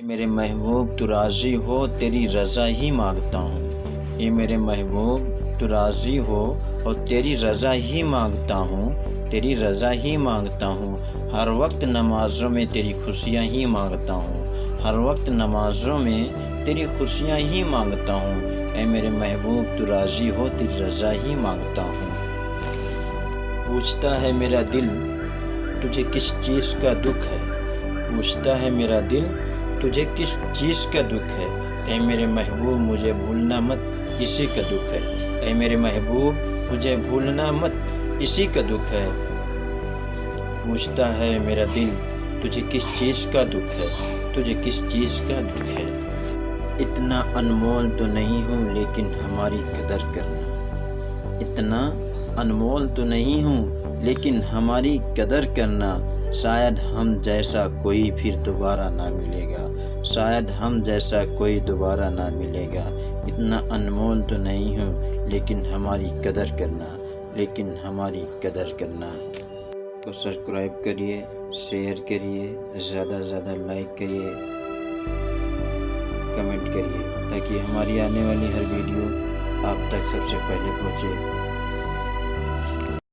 میرے محبوب تو راضی ہو تیری رضا ہی مانگتا ہوں، اے میرے محبوب تو راضی ہو اور تیری رضا ہی مانگتا ہوں، تیری رضا ہی مانگتا ہوں۔ ہر وقت نمازوں میں تیری خوشیاں ہی مانگتا ہوں، ہر وقت نمازوں میں تیری خوشیاں ہی مانگتا ہوں، اے میرے محبوب تو راضی ہو تیری رضا ہی مانگتا ہوں۔ پوچھتا ہے میرا دل تجھے کس چیز کا دکھ ہے، پوچھتا ہے میرا دل تجھے کس چیز کا دکھ ہے، اے میرے محبوب مجھے بھولنا مت اسی کا دکھ ہے، اے میرے محبوب مجھے بھولنا مت اسی کا دکھ ہے۔ پوچھتا ہے میرا دل تجھے کس چیز کا دکھ ہے، تجھے کس چیز کا دکھ ہے۔ اتنا انمول تو نہیں ہوں لیکن ہماری قدر کرنا، اتنا انمول تو نہیں ہوں لیکن ہماری قدر کرنا، شاید ہم جیسا کوئی پھر دوبارہ نہ ملے گا، شاید ہم جیسا کوئی دوبارہ نہ ملے گا۔ اتنا انمول تو نہیں ہوں لیکن ہماری قدر کرنا، لیکن ہماری قدر کرنا۔ کو سبسکرائب کریے، شیئر کریے، زیادہ زیادہ لائک کریے، کمنٹ کریے تاکہ ہماری آنے والی ہر ویڈیو آپ تک سب سے پہلے پہنچے۔